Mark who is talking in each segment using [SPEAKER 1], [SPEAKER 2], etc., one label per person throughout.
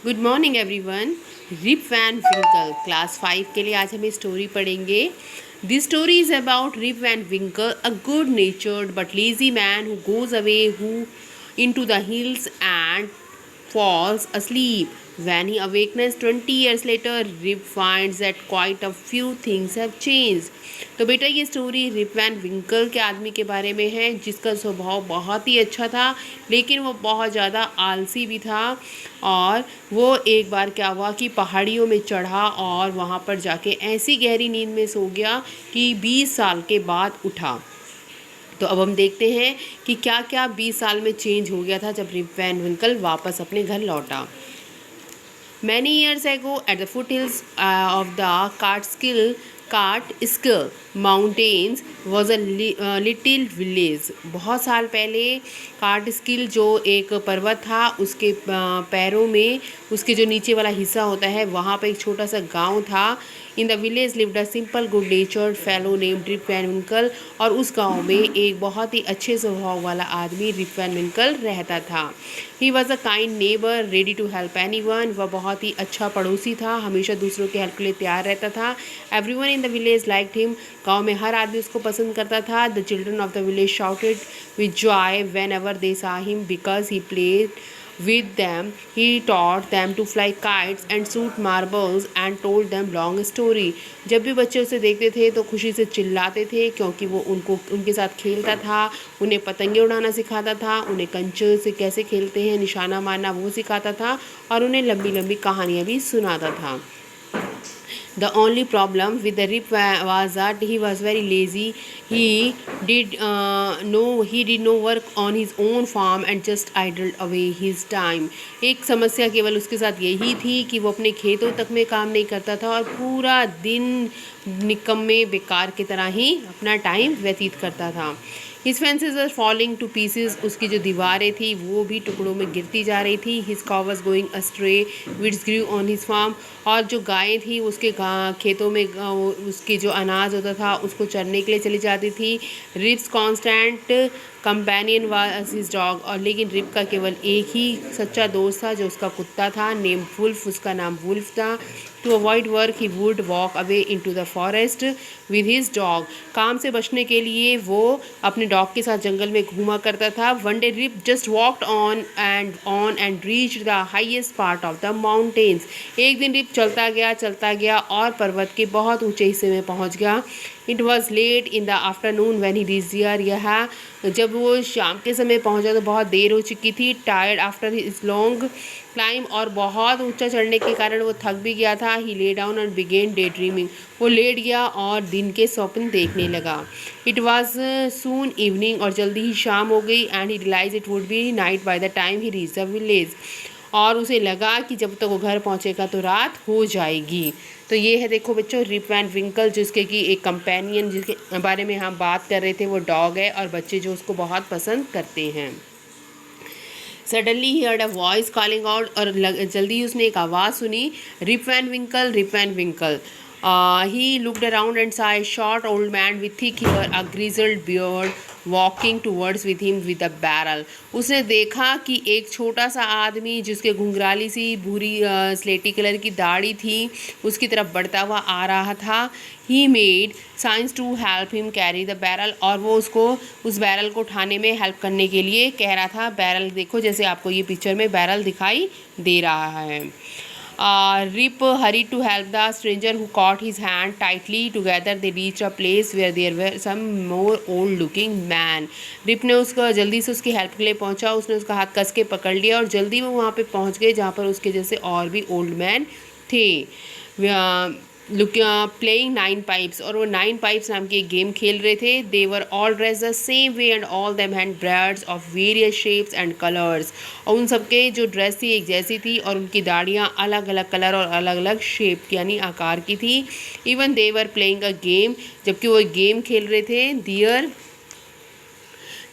[SPEAKER 1] Good morning everyone. Rip Van Winkle class 5 के लिए आज हम स्टोरी पढ़ेंगे। This story is about Rip Van Winkle, a good natured but lazy man who goes away who into the hills and falls asleep. When he awakens 20 years later, Rip finds that quite a few things have changed. तो बेटा ये story rib Van विंकल के आदमी के बारे में है जिसका स्वभाव बहुत ही अच्छा था, लेकिन वो बहुत ज़्यादा आलसी भी था। और वो एक बार क्या हुआ कि पहाड़ियों में चढ़ा और वहाँ पर जाके ऐसी गहरी नींद में सो गया कि 20 साल के बाद उठा। तो अब हम देखते हैं कि क्या क्या 20 साल में चेंज हो गया था जब रिप वैन विंकल वापस अपने घर लौटा। Many years ago, at the foothills of the Catskill Mountains was a little village. बहुत साल पहले कार्टस्किल जो एक पर्वत था उसके पैरों में उसके जो नीचे वाला हिस्सा होता है वहाँ पर एक छोटा सा गांव था। In the village lived a simple good natured fellow named Rip Van Winkle. और उस गांव में एक बहुत ही अच्छे स्वभाव वाला आदमी रिप वैन विंकल रहता था। He was a kind neighbour ready to help anyone. वह बहुत ही अच्छा पड़ोसी था, हमेशा दूसरों के हेल्प के लिए तैयार रहता था। Everyone in the village liked him. गाँव में हर आदमी उसको पसंद करता था। The children of the village shouted with Joy when ever they सा him because he played with them. He taught them to fly kites and shoot marbles and told them long story. जब भी बच्चे उसे देखते थे तो खुशी से चिल्लाते थे क्योंकि वो उनके साथ खेलता था, उन्हें पतंगे उड़ाना सिखाता था, उन्हें कंचे से कैसे खेलते हैं निशाना मारना वो सिखाता था और उन्हें लंबी लंबी कहानियाँ भी सुनाता था। The only problem with the Rip was that he was very lazy. He did no work on his own farm and just idled away his time. एक समस्या केवल उसके साथ यही थी कि वो अपने खेतों तक में काम नहीं करता था और पूरा दिन निकम्मे बेकार की तरह ही अपना टाइम व्यतीत करता था। His fences were falling to pieces. उसकी जो दीवारें थी वो भी टुकड़ों में गिरती जा रही थी. His cow was going astray. Weeds grew on his farm. और जो गायें थी उसके खेतों में उसकी जो अनाज होता था उसको चरने के लिए चली जाती थी. Rip's constant companion was his dog. और लेकिन रिप का केवल एक ही सच्चा दोस्त था जो उसका कुत्ता था, नेम वुल्फ. उसका नाम वुल्फ था. To avoid work, he would walk away into the forest with his dog. काम से बचने के लिए वो अपने डॉग के साथ जंगल में घूमा करता था. One day Rip just walked on and reached the highest part of the mountains. एक दिन रिप चलता गया और पर्वत के बहुत ऊंचे हिस्से में पहुंच गया. It was late in the afternoon when he reached there. यह जब वो शाम के समय पहुंचा तो बहुत देर हो चुकी थी. Tired after his long climb और बहुत ऊंचा चढ़ने के कारण वो थक भी गया था. He lay down and began daydreaming. वो लेट गया और दिन के स्वप्न देखने लगा. It was soon evening और जल्दी ही शाम हो गई and he realized it would be night by the time he reached the village. और उसे लगा कि जब तक वो घर पहुंचेगा तो रात हो जाएगी. तो ये है देखो बच्चों रिप वैन विंकल जिसके कि एक कंपेनियन जिसके बारे में हम बात कर रहे थे वो डॉग है और बच्चे जो उसको बहुत पसंद करते हैं. Suddenly he heard a voice calling out और जल्दी उसने एक आवाज़ सुनी, Rip Van Winkle, Rip Van Winkle. He looked around and saw a short old man with thick hair, a grizzled beard, walking towards with him with a barrel. उसने देखा कि एक छोटा सा आदमी जिसके घुंघराली सी भूरी स्लेटी कलर की दाढ़ी थी उसकी तरफ बढ़ता हुआ आ रहा था. He made signs to help him carry the barrel. और वो उसको उस बैरल को उठाने में हेल्प करने के लिए कह रहा था. बैरल देखो जैसे आपको ये पिक्चर में बैरल दिखाई दे रहा है. Rip hurried to help the stranger who caught his hand tightly. Together they reached a place where there were some more old-looking man. Rip ने उसको जल्दी से उसकी हेल्प के लिए पहुंचा. उसने उसका हाथ कस के पकड़ लिया और जल्दी वो वहाँ पे पहुँच गए जहाँ पर उसके जैसे और भी ओल्ड मैन थे. प्लेइंग 9 पाइप्स और वो 9 पाइप्स नाम की एक गेम खेल रहे थे. They were all dress the same way and all them had beards of various shapes and colours. और उन सबके जो ड्रेस थी एक जैसी थी और उनकी दाढ़ियाँ अलग अलग कलर और अलग अलग शेप यानी आकार की थी. Even they were playing a game, जबकि वो गेम खेल रहे थे. Their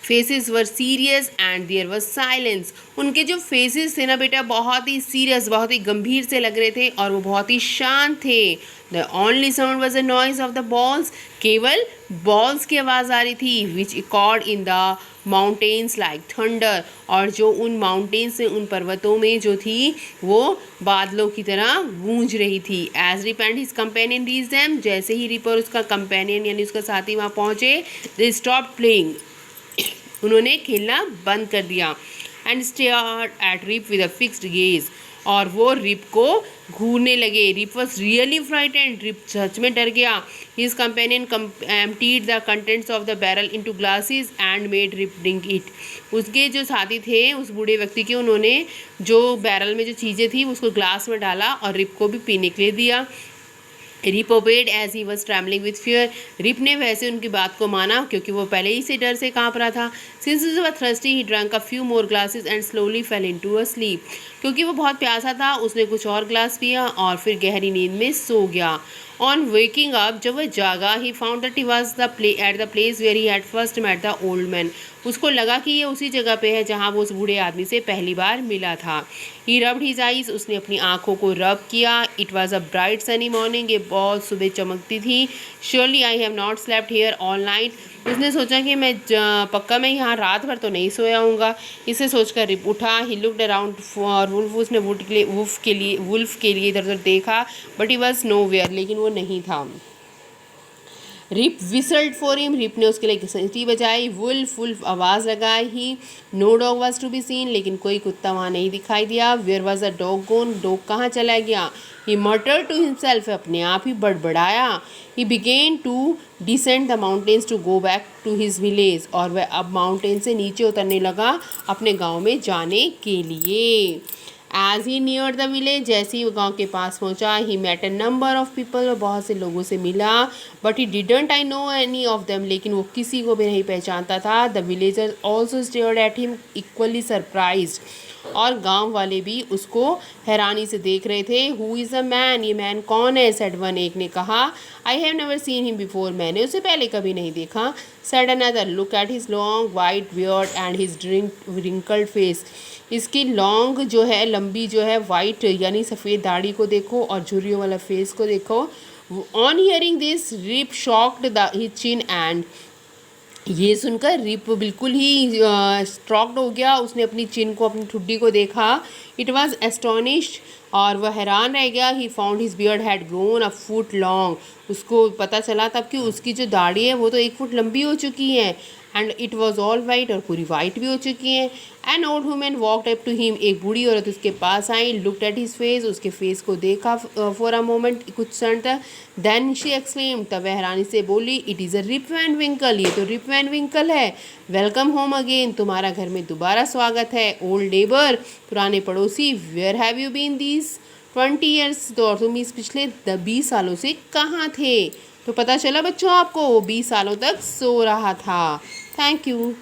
[SPEAKER 1] faces were serious and there was silence. उनके जो फेसेस थे ना बेटा बहुत ही सीरियस, बहुत ही गंभीर से लग रहे थे और वो बहुत ही शांत थे. The only sound was the noise of the balls. केवल बॉल्स की आवाज़ आ रही थी विच इकॉर्ड in the mountains like thunder, और जो उन माउंटेन्स से, उन पर्वतों में जो थी वो बादलों की तरह गूंज रही थी। As Rip and his companion reach them, जैसे ही रिप और उसका कंपेनियन यानी उसका साथी वहाँ पहुँचे, दे स्टॉप प्लेइंग, उन्होंने खेलना बंद कर दिया। And stared at Rip with a fixed gaze, और वो रिप को घूरने लगे। Rip was really frightened, Rip सच में डर गया। His companion emptied the contents of the barrel into glasses and made Rip drink it. उसके जो साथी थे उस बूढ़े व्यक्ति के, उन्होंने जो बैरल में जो चीज़ें थी उसको ग्लास में डाला और रिप को भी पीने के लिए दिया। Rip obeyed as he was travelling with fear, Rip ने वैसे उनकी बात को माना क्योंकि वो पहले ही से डर से काँप रहा था। Since he was thirsty he drunk a few more glasses and slowly fail into a slip, क्योंकि वो बहुत प्यासा था उसने कुछ और ग्लास पिया और फिर गहरी नींद में सो गया। ऑन वेकिंग अप, जब वह जागा, he found that he was at the place where he had first met the old man, उसको लगा कि ये उसी जगह पे है जहाँ वो उस बूढ़े आदमी से पहली बार मिला था। ही रब्ड हिज आइज, उसने अपनी आंखों को रब किया। It was a bright sunny morning, ये बहुत सुबह चमकती थी। Surely I have not slept here all night, उसने सोचा कि पक्का मैं यहाँ रात भर तो नहीं सोया हूँगा। इसे सोचकर रिप उठा। He looked around for Wolf, उसने वुल्फ के लिए इधर उधर देखा, but he was nowhere, लेकिन वो नहीं था। Rip whistled for him, Rip ने उसके लिए सीटी बजाई। वुल्फ आवाज़ लगाई। He no dog was to be seen, लेकिन कोई कुत्ता वहाँ नहीं दिखाई दिया। Where was a dog gone, dog कहाँ चला गया। ही मटर्ड टू हिमसेल्फ, अपने आप ही बड़बड़ाया। ही begin to descend the mountains to go back to his village, और वह अब माउंटेन से नीचे उतरने लगा अपने गाँव में जाने के लिए। As he near the village, जैसे ही वो गाँव के पास पहुँचा, he met a number of people, वो बहुत से लोगों से मिला। But he didn't I know any of them, लेकिन वो किसी को भी नहीं पहचानता था। The villagers also stared at him equally surprised, और गांव वाले भी उसको हैरानी से देख रहे थे। हु इज़ अ मैन, ये मैन कौन है, सेड वन, एक ने कहा। I have never seen him before, मैंने उसे पहले कभी नहीं देखा। Said another, look at his long white beard and his wrinkled face, इसकी लॉन्ग जो है, लंबी जो है वाइट यानी सफ़ेद दाढ़ी को देखो और झुर्रियों वाला फेस को देखो। On hearing this Rip shocked the his chin and, ये सुनकर रिप बिल्कुल ही स्ट्रॉक्ड हो गया। उसने अपनी चिन को, अपनी ठुड्डी को देखा। इट वॉज एस्टोनिश्ड, और वह हैरान रह गया। He found his beard had grown a foot long, उसको पता चला तब कि उसकी जो दाढ़ी है वो तो 1 फुट लंबी हो चुकी है। And it was all white, और पूरी वाइट भी हो चुकी है। An old woman walked up to him, एक बूढ़ी औरत उसके पास आई। लुक्ड एट हिज फेस, उसके फेस को देखा फॉर अ मोमेंट, कुछ क्षण तक। देन शी एक्सक्लेम्ड, तब वह हैरानी से बोली, it is a Rip Van Winkle, ये तो रिप वैन विंकल है। वेलकम होम अगेन, तुम्हारा घर में दोबारा स्वागत है। ओल्ड नेबर, पुराने पड़ोसी, where have you been these 20 years, तो और तुम इस पिछले 20 सालों से कहाँ थे। तो पता चला बच्चों आपको, वो 20 सालों तक सो रहा था। Thank you.